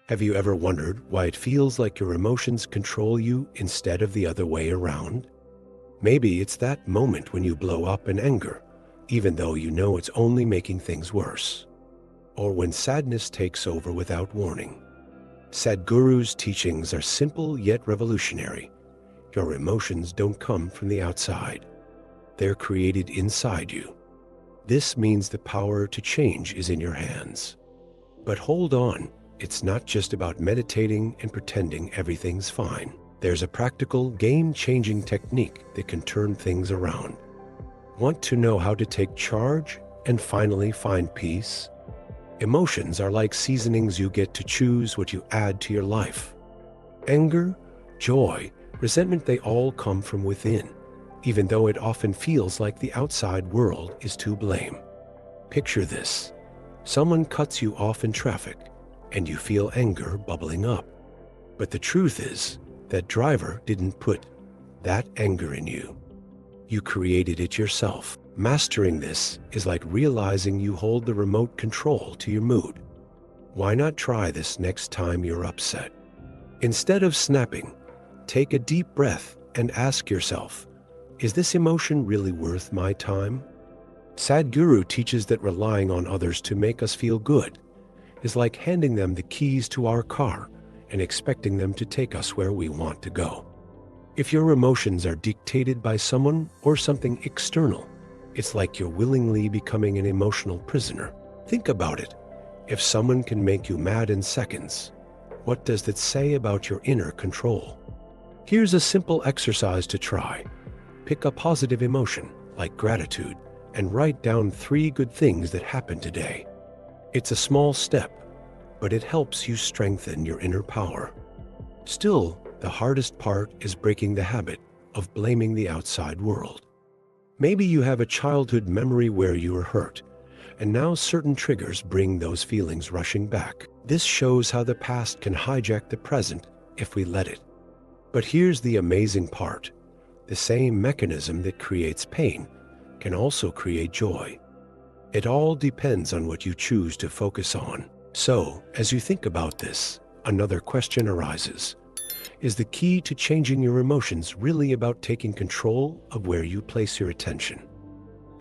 Have you ever wondered why it feels like your emotions control you instead of the other way around? Maybe it's that moment when you blow up in anger, even though you know it's only making things worse. Or when sadness takes over without warning. Sadhguru's teachings are simple yet revolutionary. Your emotions don't come from the outside. They're created inside you. This means the power to change is in your hands. But hold on, it's not just about meditating and pretending everything's fine. There's a practical, game-changing technique that can turn things around. Want to know how to take charge and finally find peace? Emotions are like seasonings. You get to choose what you add to your life. Anger, joy, resentment, they all come from within, even though it often feels like the outside world is to blame. Picture this. Someone cuts you off in traffic, and you feel anger bubbling up. But the truth is, that driver didn't put that anger in you. You created it yourself. Mastering this is like realizing you hold the remote control to your mood. Why not try this next time you're upset? Instead of snapping, take a deep breath and ask yourself, is this emotion really worth my time? Sadhguru teaches that relying on others to make us feel good is like handing them the keys to our car and expecting them to take us where we want to go. If your emotions are dictated by someone or something external, it's like you're willingly becoming an emotional prisoner. Think about it. If someone can make you mad in seconds, what does that say about your inner control? Here's a simple exercise to try. Pick a positive emotion, like gratitude, and write down 3 good things that happened today. It's a small step, but it helps you strengthen your inner power. Still, the hardest part is breaking the habit of blaming the outside world. Maybe you have a childhood memory where you were hurt, and now certain triggers bring those feelings rushing back. This shows how the past can hijack the present if we let it. But here's the amazing part. The same mechanism that creates pain can also create joy. It all depends on what you choose to focus on. So, as you think about this, another question arises. Is the key to changing your emotions really about taking control of where you place your attention?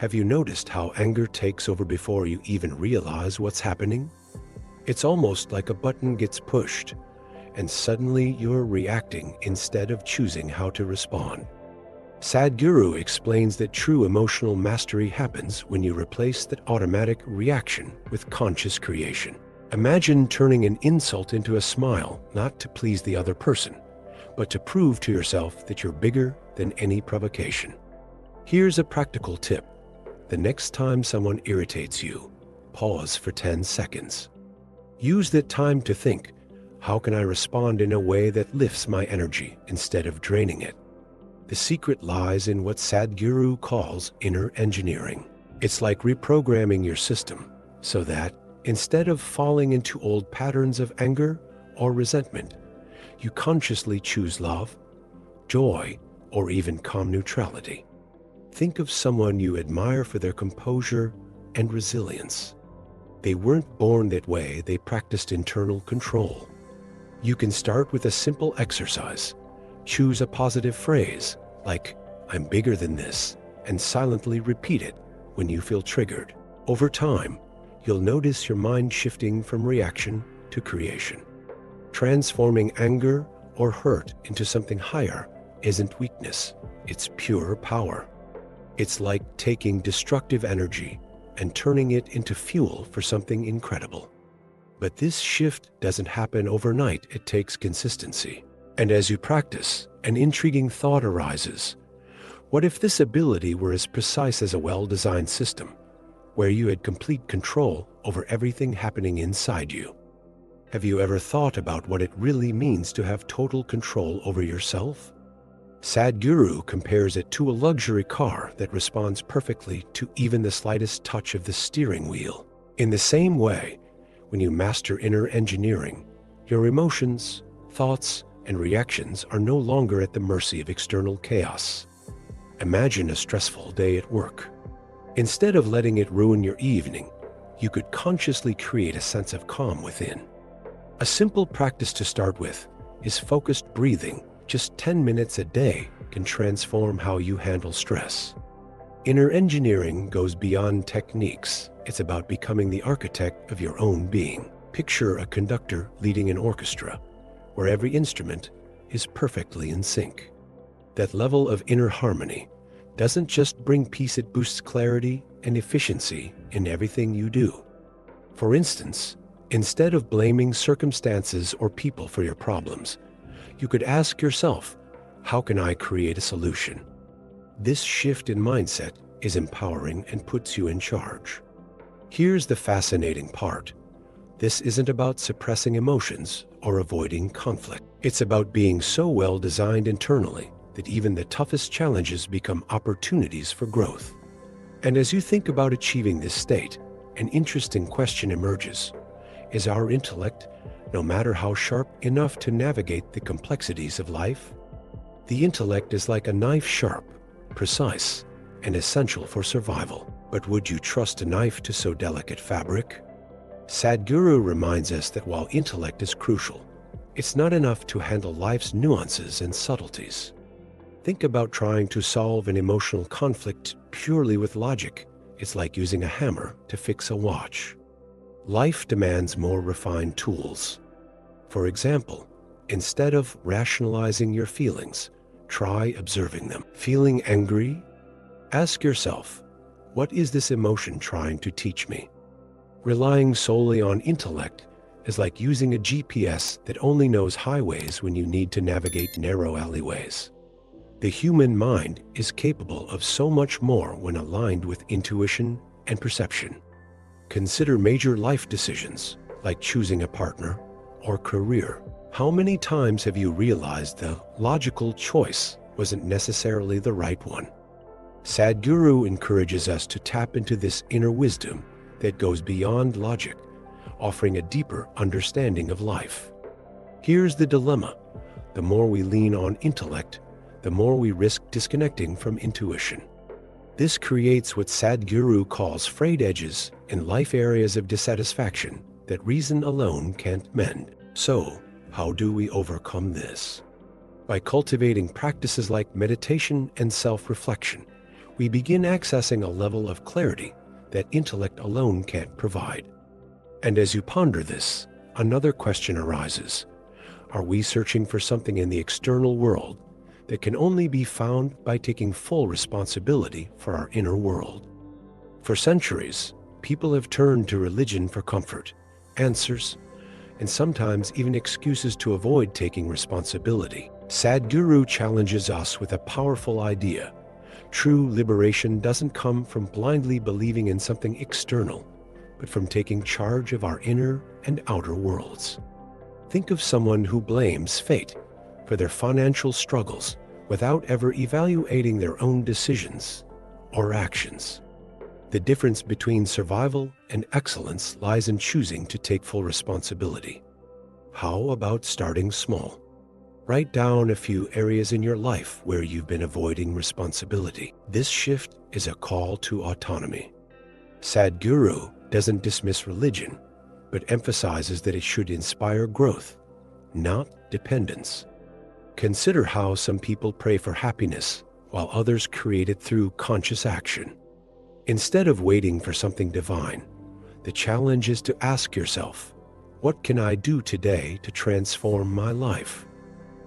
Have you noticed how anger takes over before you even realize what's happening? It's almost like a button gets pushed, and suddenly you're reacting instead of choosing how to respond. Sadhguru explains that true emotional mastery happens when you replace that automatic reaction with conscious creation. Imagine turning an insult into a smile, not to please the other person, but to prove to yourself that you're bigger than any provocation. Here's a practical tip. The next time someone irritates you, pause for 10 seconds. Use that time to think, how can I respond in a way that lifts my energy instead of draining it? The secret lies in what Sadhguru calls inner engineering. It's like reprogramming your system so that, instead of falling into old patterns of anger or resentment, you consciously choose love, joy, or even calm neutrality. Think of someone you admire for their composure and resilience. They weren't born that way, they practiced internal control. You can start with a simple exercise. Choose a positive phrase, like, I'm bigger than this, and silently repeat it when you feel triggered. Over time, you'll notice your mind shifting from reaction to creation. Transforming anger or hurt into something higher isn't weakness, it's pure power. It's like taking destructive energy and turning it into fuel for something incredible. But this shift doesn't happen overnight, it takes consistency. And as you practice, an intriguing thought arises. What if this ability were as precise as a well-designed system, where you had complete control over everything happening inside you? Have you ever thought about what it really means to have total control over yourself? Sadhguru compares it to a luxury car that responds perfectly to even the slightest touch of the steering wheel. In the same way, when you master inner engineering, your emotions, thoughts, and reactions are no longer at the mercy of external chaos. Imagine a stressful day at work. Instead of letting it ruin your evening, you could consciously create a sense of calm within. A simple practice to start with is focused breathing. Just 10 minutes a day can transform how you handle stress. Inner engineering goes beyond techniques. It's about becoming the architect of your own being. Picture a conductor leading an orchestra, where every instrument is perfectly in sync. That level of inner harmony doesn't just bring peace, it boosts clarity and efficiency in everything you do. For instance, instead of blaming circumstances or people for your problems, you could ask yourself, how can I create a solution? This shift in mindset is empowering and puts you in charge. Here's the fascinating part. This isn't about suppressing emotions or avoiding conflict. It's about being so well designed internally that even the toughest challenges become opportunities for growth. And as you think about achieving this state, an interesting question emerges. Is our intellect, no matter how sharp, enough to navigate the complexities of life? The intellect is like a knife, sharp, precise, and essential for survival. But would you trust a knife to sew delicate fabric? Sadhguru reminds us that while intellect is crucial, it's not enough to handle life's nuances and subtleties. Think about trying to solve an emotional conflict purely with logic. It's like using a hammer to fix a watch. Life demands more refined tools. For example, instead of rationalizing your feelings, try observing them. Feeling angry? Ask yourself, what is this emotion trying to teach me? Relying solely on intellect is like using a GPS that only knows highways when you need to navigate narrow alleyways. The human mind is capable of so much more when aligned with intuition and perception. Consider major life decisions, like choosing a partner or career. How many times have you realized the logical choice wasn't necessarily the right one? Sadhguru encourages us to tap into this inner wisdom that goes beyond logic, offering a deeper understanding of life. Here's the dilemma. The more we lean on intellect, the more we risk disconnecting from intuition. This creates what Sadhguru calls frayed edges in life, areas of dissatisfaction that reason alone can't mend. So, how do we overcome this? By cultivating practices like meditation and self-reflection, we begin accessing a level of clarity that intellect alone can't provide. And as you ponder this, another question arises. Are we searching for something in the external world that can only be found by taking full responsibility for our inner world? For centuries, people have turned to religion for comfort, answers, and sometimes even excuses to avoid taking responsibility. Sadhguru challenges us with a powerful idea. True liberation doesn't come from blindly believing in something external, but from taking charge of our inner and outer worlds. Think of someone who blames fate for their financial struggles without ever evaluating their own decisions or actions. The difference between survival and excellence lies in choosing to take full responsibility. How about starting small? Write down a few areas in your life where you've been avoiding responsibility. This shift is a call to autonomy. Sadhguru doesn't dismiss religion, but emphasizes that it should inspire growth, not dependence. Consider how some people pray for happiness while others create it through conscious action. Instead of waiting for something divine, the challenge is to ask yourself, what can I do today to transform my life?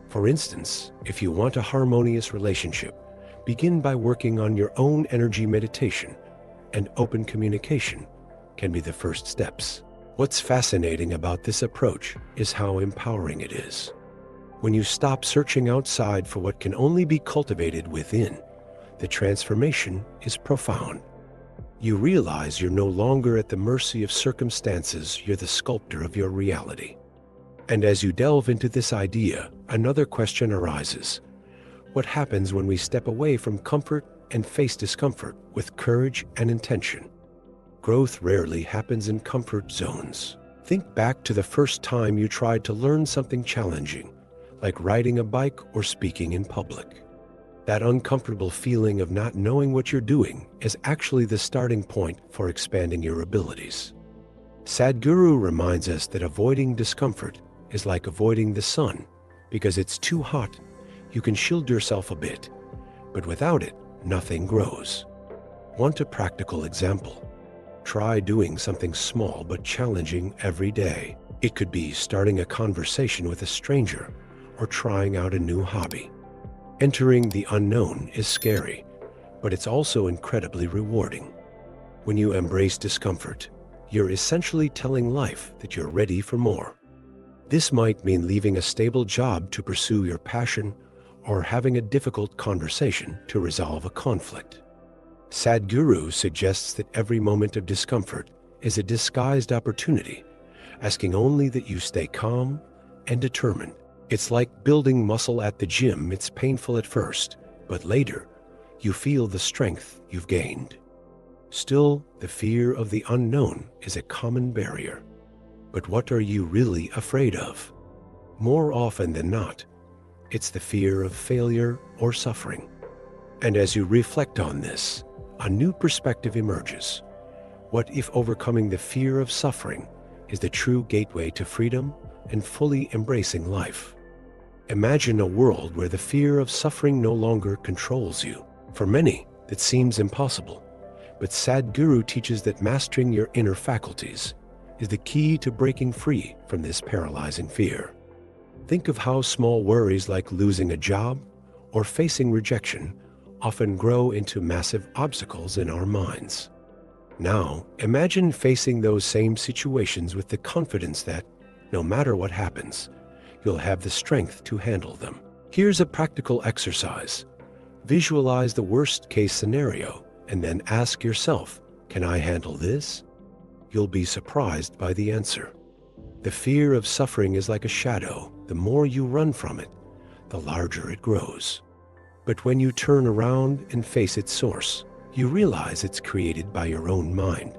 For instance, if you want a harmonious relationship, begin by working on your own energy. Meditation and open communication can be the first steps. What's fascinating about this approach is how empowering it is. When you stop searching outside for what can only be cultivated within, the transformation is profound. You realize you're no longer at the mercy of circumstances, you're the sculptor of your reality. And as you delve into this idea, another question arises. What happens when we step away from comfort and face discomfort with courage and intention? Growth rarely happens in comfort zones. Think back to the first time you tried to learn something challenging, like riding a bike or speaking in public. That uncomfortable feeling of not knowing what you're doing is actually the starting point for expanding your abilities. Sadhguru reminds us that avoiding discomfort is like avoiding the sun. Because it's too hot, you can shield yourself a bit, but without it, nothing grows. Want a practical example? Try doing something small but challenging every day. It could be starting a conversation with a stranger or trying out a new hobby. Entering the unknown is scary, but it's also incredibly rewarding. When you embrace discomfort, you're essentially telling life that you're ready for more. This might mean leaving a stable job to pursue your passion or having a difficult conversation to resolve a conflict. Sadhguru suggests that every moment of discomfort is a disguised opportunity, asking only that you stay calm and determined. It's like building muscle at the gym. It's painful at first, but later, you feel the strength you've gained. Still, the fear of the unknown is a common barrier. But what are you really afraid of? More often than not, it's the fear of failure or suffering. And as you reflect on this, a new perspective emerges. What if overcoming the fear of suffering is the true gateway to freedom and fully embracing life? Imagine a world where the fear of suffering no longer controls you. For many, that seems impossible. But Sadhguru teaches that mastering your inner faculties is the key to breaking free from this paralyzing fear. Think of how small worries like losing a job or facing rejection often grow into massive obstacles in our minds. Now, imagine facing those same situations with the confidence that, no matter what happens, you'll have the strength to handle them. Here's a practical exercise. Visualize the worst-case scenario and then ask yourself, can I handle this? You'll be surprised by the answer. The fear of suffering is like a shadow. The more you run from it, the larger it grows. But when you turn around and face its source, you realize it's created by your own mind.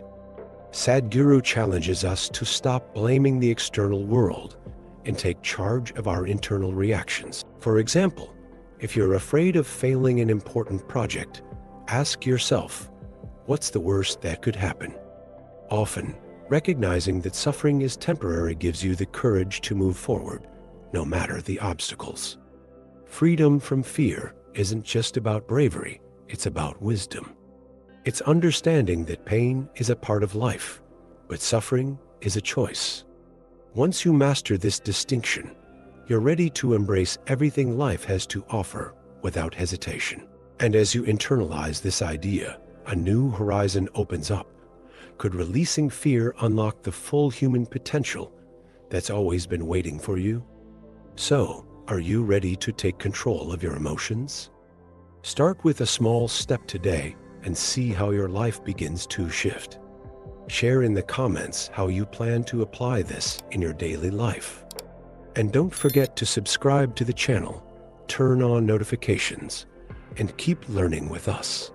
Sadhguru challenges us to stop blaming the external world and take charge of our internal reactions. For example, if you're afraid of failing an important project, ask yourself, what's the worst that could happen? Often, recognizing that suffering is temporary gives you the courage to move forward, no matter the obstacles. Freedom from fear isn't just about bravery, it's about wisdom. It's understanding that pain is a part of life, but suffering is a choice. Once you master this distinction, you're ready to embrace everything life has to offer without hesitation. And as you internalize this idea, a new horizon opens up. Could releasing fear unlock the full human potential that's always been waiting for you? So, are you ready to take control of your emotions? Start with a small step today and see how your life begins to shift. Share in the comments how you plan to apply this in your daily life. And don't forget to subscribe to the channel, turn on notifications, and keep learning with us.